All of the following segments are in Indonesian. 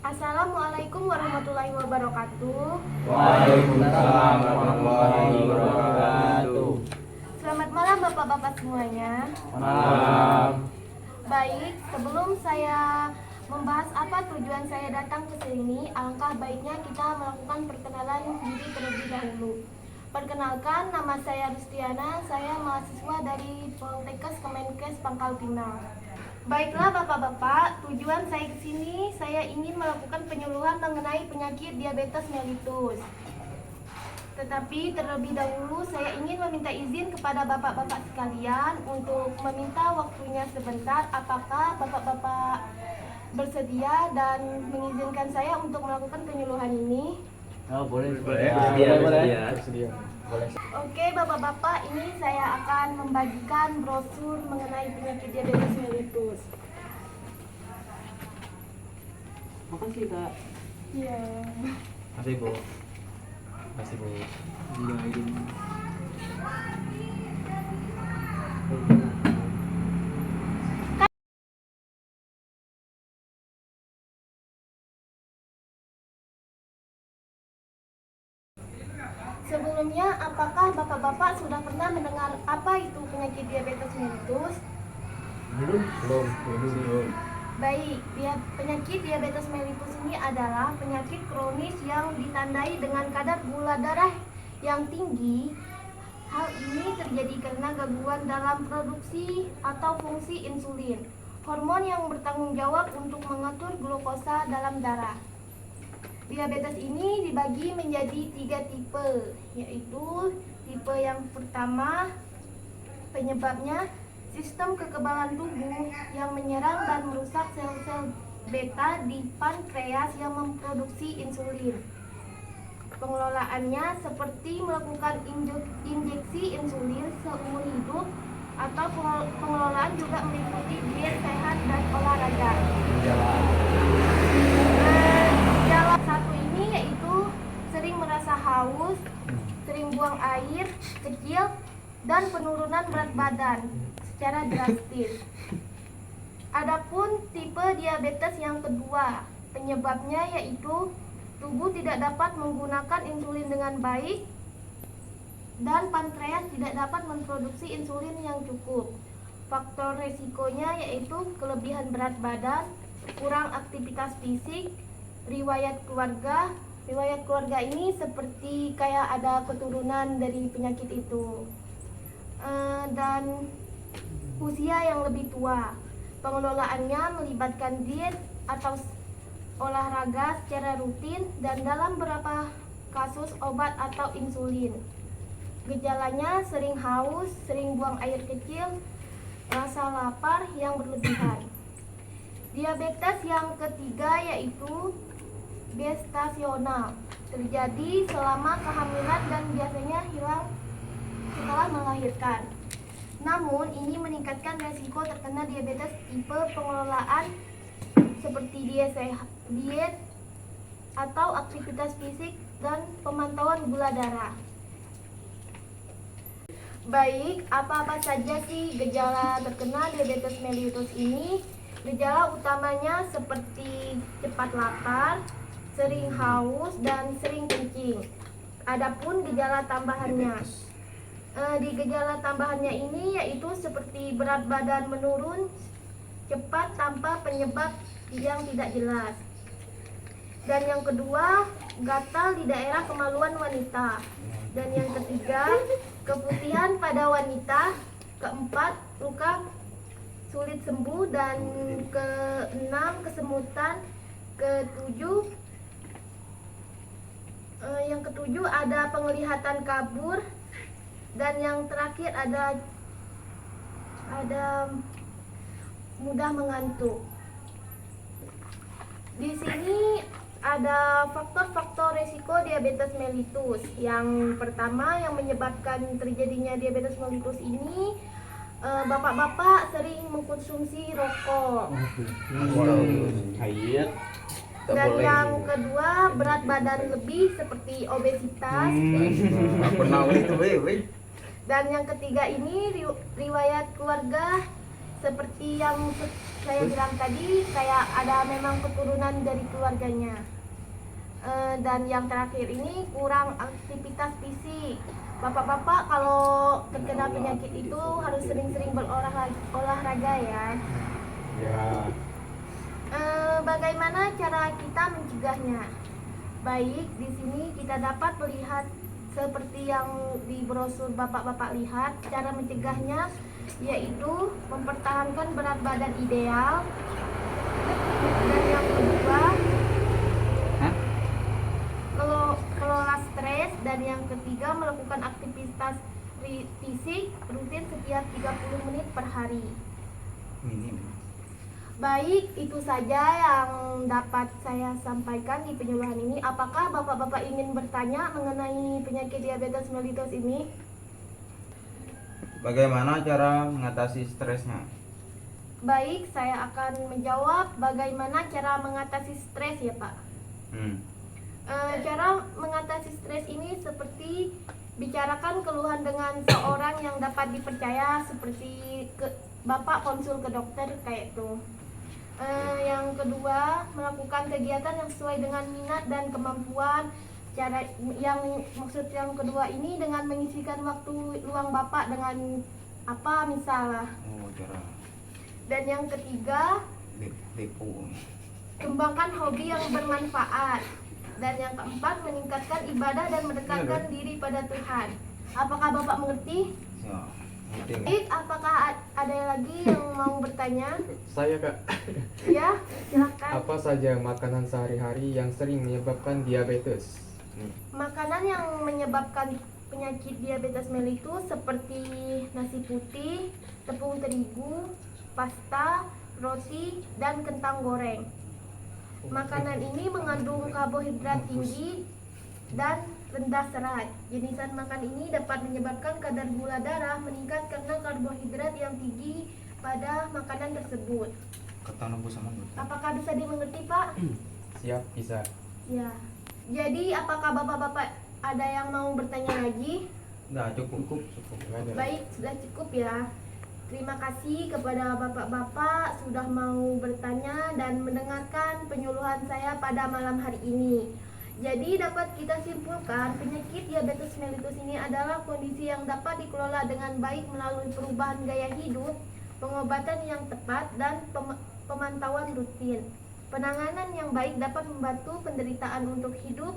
Assalamualaikum warahmatullahi wabarakatuh. Waalaikumsalam warahmatullahi wabarakatuh. Selamat malam Bapak-bapak semuanya. Malam. Baik, sebelum saya membahas apa tujuan saya datang ke sini, alangkah baiknya kita melakukan perkenalan diri terlebih dahulu. Perkenalkan, nama saya Rustiana, saya mahasiswa dari Poltekkes Kemenkes Pangkal Pinang. Baiklah Bapak-bapak, tujuan saya ke sini, saya ingin melakukan penyuluhan mengenai penyakit diabetes mellitus. Tetapi terlebih dahulu saya ingin meminta izin kepada Bapak-bapak sekalian untuk meminta waktunya sebentar. Apakah Bapak-bapak bersedia dan mengizinkan saya untuk melakukan penyuluhan ini? Oh, boleh. Bersedia. Oke Bapak-bapak, ini saya akan membagikan brosur mengenai penyakit diabetes mellitus. Makasih Kak. Iya. Masih Bu. Masih Bu. Sebelumnya, apakah Bapak-bapak sudah pernah mendengar apa itu penyakit diabetes mellitus? Belum. Baik, penyakit diabetes mellitus ini adalah penyakit kronis yang ditandai dengan kadar gula darah yang tinggi. Hal ini terjadi karena gangguan dalam produksi atau fungsi insulin, hormon yang bertanggung jawab untuk mengatur glukosa dalam darah. Diabetes ini dibagi menjadi 3 tipe, yaitu tipe yang pertama, penyebabnya sistem kekebalan tubuh yang menyerang dan merusak sel-sel beta di pankreas yang memproduksi insulin. Pengelolaannya seperti melakukan injeksi insulin seumur hidup, atau pengelolaan juga meliputi diet sehat dan olahraga. Gejala satu ini yaitu sering merasa haus, sering buang air kecil, dan penurunan berat badan secara drastis. Adapun tipe diabetes yang kedua, penyebabnya yaitu tubuh tidak dapat menggunakan insulin dengan baik dan pankreas tidak dapat memproduksi insulin yang cukup. Faktor resikonya yaitu kelebihan berat badan, kurang aktivitas fisik, riwayat keluarga. Riwayat keluarga ini seperti kayak ada keturunan dari penyakit itu. Dan usia yang lebih tua. Pengelolaannya melibatkan diet atau olahraga secara rutin dan dalam beberapa kasus obat atau insulin. Gejalanya sering haus, sering buang air kecil, rasa lapar yang berlebihan. Diabetes yang ketiga yaitu gestasional, terjadi selama kehamilan dan biasanya hilang setelah melahirkan. Namun ini meningkatkan resiko terkena diabetes tipe pengelolaan seperti diet atau aktivitas fisik dan pemantauan gula darah. Baik, apa-apa saja sih gejala terkena diabetes mellitus ini? Gejala utamanya seperti cepat lapar, sering haus, dan sering kencing. Adapun gejala tambahannya, di gejala tambahannya ini yaitu seperti berat badan menurun cepat tanpa penyebab yang tidak jelas. Dan yang kedua, gatal di daerah kemaluan wanita. Dan yang ketiga, keputihan pada wanita. Keempat, luka sulit sembuh. Dan keenam, kesemutan. Yang ketujuh ada penglihatan kabur. Dan yang terakhir ada mudah mengantuk. Di sini ada faktor-faktor resiko diabetes mellitus. Yang pertama yang menyebabkan terjadinya diabetes mellitus ini, bapak-bapak sering mengkonsumsi rokok. Dan yang kedua, berat badan lebih seperti obesitas. Dan yang ketiga ini riwayat keluarga seperti yang saya bilang tadi kayak ada memang keturunan dari keluarganya. Dan yang terakhir ini kurang aktivitas fisik. Bapak-bapak kalau terkena penyakit itu harus sering-sering berolahraga ya. Ya. Bagaimana cara kita mencegahnya? Baik, di sini kita dapat melihat seperti yang di brosur bapak-bapak lihat. Cara mencegahnya yaitu mempertahankan berat badan ideal. Dan yang kedua, kelola stres. Dan yang ketiga, melakukan aktivitas fisik rutin setiap 30 menit per hari. Baik, itu saja yang dapat saya sampaikan di penyuluhan ini. Apakah bapak-bapak ingin bertanya mengenai penyakit diabetes mellitus ini? Bagaimana cara mengatasi stresnya? Baik, saya akan menjawab bagaimana cara mengatasi stres ya Pak. Cara mengatasi stres ini seperti bicarakan keluhan dengan seorang yang dapat dipercaya, seperti Bapak konsul ke dokter kayak itu. Yang kedua, melakukan kegiatan yang sesuai dengan minat dan kemampuan. Cara yang maksud yang kedua ini dengan mengisikan waktu luang Bapak dengan apa misalnya. Oh, cara Dan yang ketiga, depo. kembangkan hobi yang bermanfaat. Dan yang keempat, meningkatkan ibadah dan mendekatkan diri pada Tuhan. Apakah Bapak mengerti? Ya, penting. Baik, apakah ada lagi yang mau bertanya? Saya Kak, Ya, silakan. apa saja makanan sehari-hari yang sering menyebabkan diabetes? Makanan yang menyebabkan penyakit diabetes mellitus seperti nasi putih, tepung terigu, pasta, roti, dan kentang goreng. Makanan ini mengandung karbohidrat tinggi dan rendah serat. Jenisan makan ini dapat menyebabkan kadar gula darah meningkat karena karbohidrat yang tinggi pada makanan tersebut. Kata nunggu sama dulu. Apakah bisa dimengerti, Pak? Siap, bisa. Ya. Jadi apakah bapak-bapak ada yang mau bertanya lagi? Udah cukup. Nggak ada. Baik, sudah cukup ya. Terima kasih kepada bapak-bapak sudah mau bertanya dan mendengarkan penyuluhan saya pada malam hari ini. Jadi dapat kita simpulkan penyakit diabetes mellitus ini adalah kondisi yang dapat dikelola dengan baik melalui perubahan gaya hidup, pengobatan yang tepat, dan pemantauan rutin. Penanganan yang baik dapat membantu penderitaan untuk hidup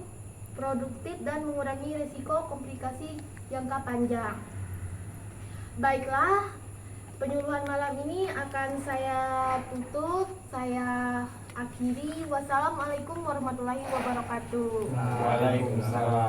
produktif dan mengurangi risiko komplikasi jangka panjang. Baiklah, penyuluhan malam ini akan saya tutup, saya akhiri. Wassalamualaikum warahmatullahi wabarakatuh. Waalaikumsalam.